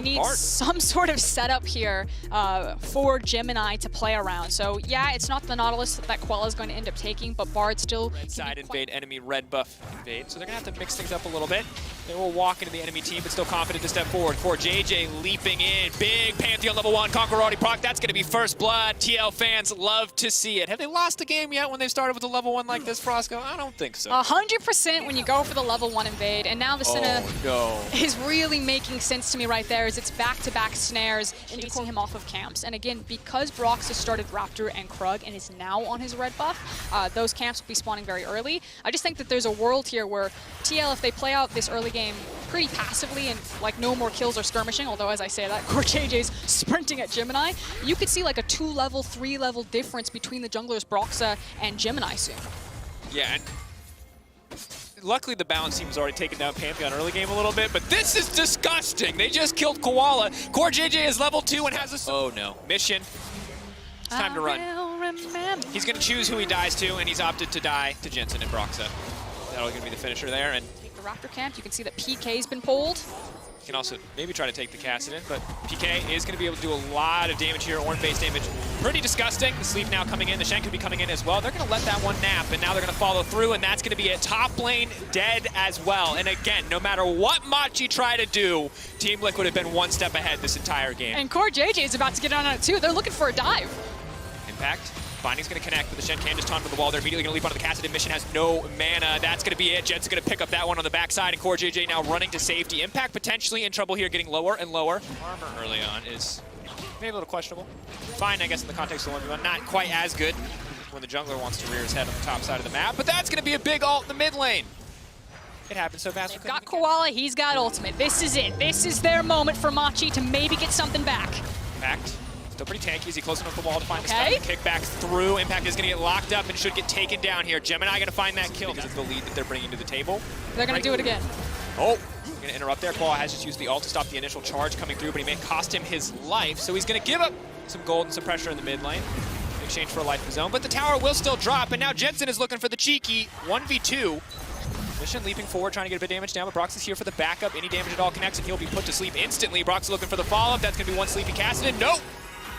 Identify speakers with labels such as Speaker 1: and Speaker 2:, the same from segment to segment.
Speaker 1: need some sort of setup here for Gemini to play around. So yeah, it's not the Nautilus that Quella is going to end up taking, but Bard still...
Speaker 2: Red side invade, enemy red buff invade. So they're going to have to mix things up a little bit. They will walk into the enemy team, but still confident to step forward. For JJ leaping in. Big Pantheon level 1, Conqueror already proc. That's going to be first blood. TL fans love to see it. Have they lost a game yet when they started with a level 1 like this, Frosco? I don't think so.
Speaker 1: 100% when you go for the level 1 invade, and now the Cinna
Speaker 2: no.
Speaker 1: is really making sense to me right there as it's back-to-back snares chasing him off of camps. And again, because Brox has started Raptor and Krug and is now on his red buff, those camps will be spawning very early. I just think that there's a world here where TL, if they play out this early game pretty passively and like no more kills or skirmishing, although as I say that, Core JJ's sprinting at Gemini, you could see like a 2-level, 3-level difference between the junglers Broxa and Gemini soon.
Speaker 2: Yeah, and luckily the balance team has already taken down Pantheon early game a little bit, but this is disgusting. They just killed Koala. Core JJ is level 2 and has a... Oh no. Mission. It's time to run. He's going to choose who he dies to, and he's opted to die to Jensen and Broxa. That'll going to be the finisher there. And
Speaker 1: take the Raptor camp. You can see that PK's been pulled.
Speaker 2: You can also maybe try to take the Kassadin, but PK is going to be able to do a lot of damage here, orange base damage. Pretty disgusting. The sleep now coming in. The Shen could be coming in as well. They're going to let that one nap, and now they're going to follow through, and that's going to be it. Top lane dead as well. And again, no matter what Machi tried to do, Team Liquid have been one step ahead this entire game.
Speaker 1: And Core JJ is about to get on it too. They're looking for a dive.
Speaker 2: Impact. Binding's going to connect, but the Shen can just taunt for the wall. They're immediately going to leap onto the Kassadin. Mission has no mana. That's going to be it. Jet's going to pick up that one on the backside, and Core JJ now running to safety. Impact potentially in trouble here, getting lower and lower. Armor early on is maybe a little questionable. Fine, I guess, in the context of 1v1. Not quite as good when the jungler wants to rear his head on the top side of the map, but that's going to be a big ult in the mid lane. It happened so fast.
Speaker 1: They've got Koala, he's got ultimate. This is it. This is their moment for Machi to maybe get something back.
Speaker 2: Impact. Still pretty tanky. Is he close enough to the wall to find the stun? Kick back through. Impact is going to get locked up and should get taken down here. Gemini going to find that kill because it's the lead that they're bringing to the table.
Speaker 1: They're going to do it again.
Speaker 2: Oh, going to interrupt there. Koala has just used the ult to stop the initial charge coming through, but he may cost him his life. So he's going to give up some gold and some pressure in the mid lane in exchange for a life of his own. But the tower will still drop, and now Jensen is looking for the cheeky 1v2. Mission leaping forward, trying to get a bit of damage down, but Brox is here for the backup. Any damage at all connects, and he'll be put to sleep instantly. Brox is looking for the follow-up. That's going to be one sleepy Kassadin. Nope.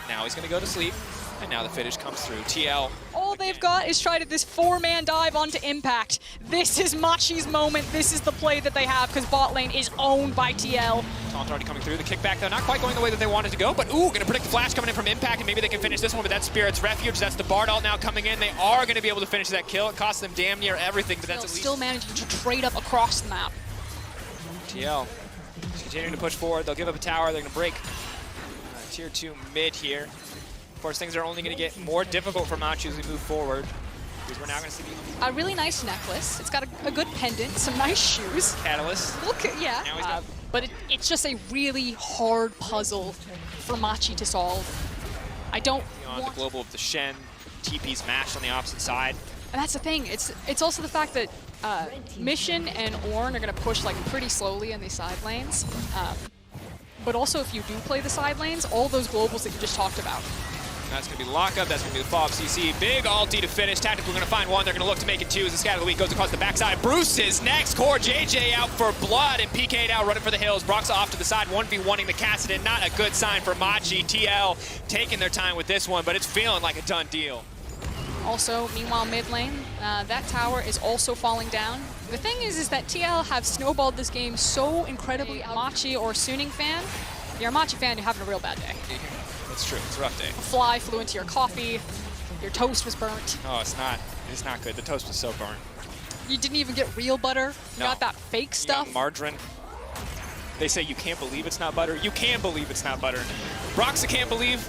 Speaker 2: Now he's going to go to sleep, and now the finish comes through. TL.
Speaker 1: All they've got is tried this 4-man dive onto Impact. This is Machi's moment. This is the play that they have, because bot lane is owned by TL.
Speaker 2: Taunt already coming through. The kickback, though, not quite going the way that they wanted to go, but ooh, going to predict the flash coming in from Impact, and maybe they can finish this one, but that's Spirit's Refuge. That's the Bard ult now coming in. They are going to be able to finish that kill. It costs them damn near everything, but that's at least...
Speaker 1: Still managing to trade up across the map.
Speaker 2: TL is continuing to push forward. They'll give up a tower. They're going to break tier 2 mid here. Of course, things are only going to get more difficult for Machi as we move forward. Because we're now going to see
Speaker 1: a really nice necklace. It's got a good pendant, some nice shoes.
Speaker 2: Catalyst.
Speaker 1: Look, yeah.
Speaker 2: Now he's got...
Speaker 1: But it's just a really hard puzzle for Machi to solve. I don't
Speaker 2: want... the global of the Shen, TP's mashed on the opposite side.
Speaker 1: And that's the thing. It's also the fact that Mission and Ornn are going to push like pretty slowly in these side lanes. But also, if you do play the side lanes, all those globals that you just talked about.
Speaker 2: That's going to be the lockup. That's going to be the follow-up CC. Big ulti to finish. Tactical going to find one. They're going to look to make it two as the scatter of the week goes across the backside. Bruce is next. Core JJ out for blood, and PK now running for the hills. Brox off to the side, 1v1ing the Kassadin. Not a good sign for Machi. TL taking their time with this one, but it's feeling like a done deal.
Speaker 1: Also, meanwhile, mid lane, that tower is also falling down. The thing is that TL have snowballed this game so incredibly. Machi or Suning fan, if you're a Machi fan, you're having a real bad day.
Speaker 2: That's true. It's a rough day.
Speaker 1: A fly flew into your coffee. Your toast was burnt.
Speaker 2: Oh, it's not. It's not good. The toast was so burnt.
Speaker 1: You didn't even get real butter. You got that fake stuff.
Speaker 2: You got margarine. They say you can't believe it's not butter. You can believe it's not butter. Broxa can't believe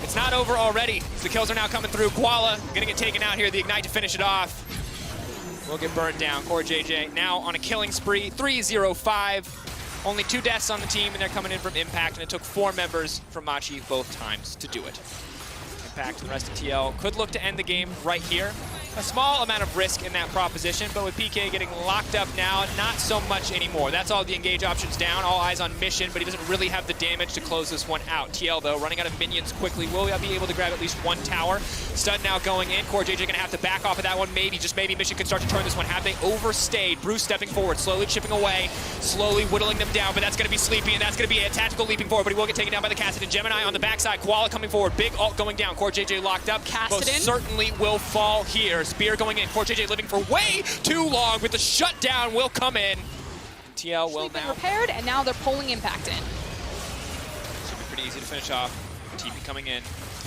Speaker 2: it's not over already. The kills are now coming through. Koala gonna get taken out here. The Ignite to finish it off. We'll get burned down. Core JJ now on a killing spree. 3-0-5. Only 2 deaths on the team, and they're coming in from Impact, and it took 4 members from Machi both times to do it. Impact and the rest of TL could look to end the game right here. a small amount of risk in that proposition, but with PK getting locked up now, not so much anymore. That's all the engage options down, all eyes on Mission, but he doesn't really have the damage to close this one out. TL, though, running out of minions quickly. Will be able to grab at least one tower. Stun now going in. Core JJ gonna have to back off of that one. Maybe, just maybe, Mission can start to turn this one. Have they overstayed? Bruce stepping forward, slowly chipping away, slowly whittling them down, but that's gonna be Sleepy, and that's gonna be a tactical leaping forward, but he will get taken down by the Kassadin. Gemini on the backside, Koala coming forward, big ult going down. Core JJ locked up.
Speaker 1: Kassadin
Speaker 2: most certainly will fall here. Spear going in. Core JJ living for way too long, but the shutdown will come in. TL will now
Speaker 1: repaired, and now they're pulling Impact in.
Speaker 2: Should be pretty easy to finish off. TP coming in.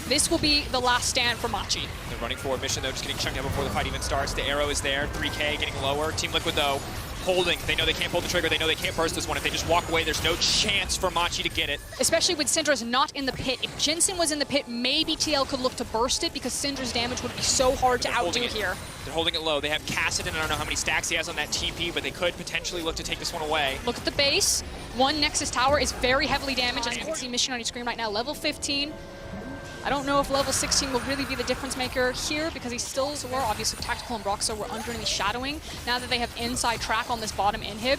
Speaker 1: This will be the last stand for Machi.
Speaker 2: They're running forward. Mission, though, just getting chunked out before the fight even starts. The arrow is there. 3K getting lower. Team Liquid, though, holding. They know they can't pull the trigger. They know they can't burst this one. If they just walk away, there's no chance for Machi to get it.
Speaker 1: Especially with Syndra's not in the pit. If Jensen was in the pit, maybe TL could look to burst it because Syndra's damage would be so hard to outdo here.
Speaker 2: They're holding it low. They have Kassadin. I don't know how many stacks he has on that TP, but they could potentially look to take this one away.
Speaker 1: Look at the base. One Nexus tower is very heavily damaged. As you can see Mission on your screen right now, level 15. I don't know if level 16 will really be the difference maker here because he still were obviously Tactical and Broxo were underneath shadowing. Now that they have inside track on this bottom inhib,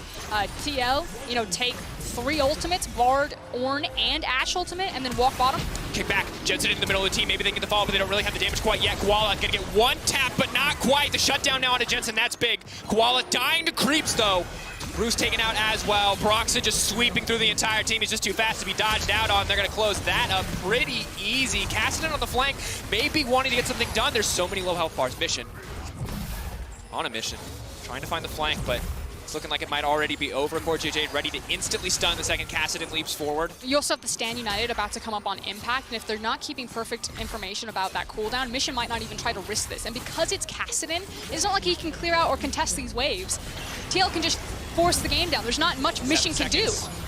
Speaker 1: TL, take 3 ultimates, Bard, Ornn, and Ashe ultimate, and then walk bottom.
Speaker 2: Kick back, Jensen in the middle of the team. Maybe they can get the follow, but they don't really have the damage quite yet. Koala gonna get one tap, but not quite. The shutdown now onto Jensen, that's big. Koala dying to creeps though. Bruce taken out as well. Broxa just sweeping through the entire team. He's just too fast to be dodged out on. They're going to close that up pretty easy. Kassadin on the flank, maybe wanting to get something done. There's so many low health bars. Mission. On a mission. Trying to find the flank, but it's looking like it might already be over. Core JJ ready to instantly stun the second Kassadin leaps forward.
Speaker 1: You also have the Stand United about to come up on Impact, and if they're not keeping perfect information about that cooldown, Mission might not even try to risk this. And because it's Kassadin, it's not like he can clear out or contest these waves. TL can just force the game down. There's not much Mission can do.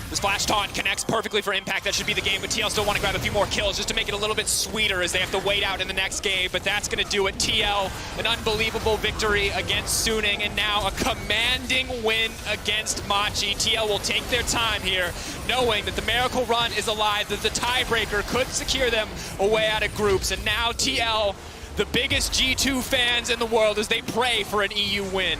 Speaker 2: This flash taunt connects perfectly for Impact. That should be the game, but TL still want to grab a few more kills just to make it a little bit sweeter as they have to wait out in the next game, but that's going to do it. TL, an unbelievable victory against Suning, and now a commanding win against Machi. TL will take their time here, knowing that the Miracle Run is alive, that the tiebreaker could secure them a way out of groups, and now TL, the biggest G2 fans in the world, as they pray for an EU win.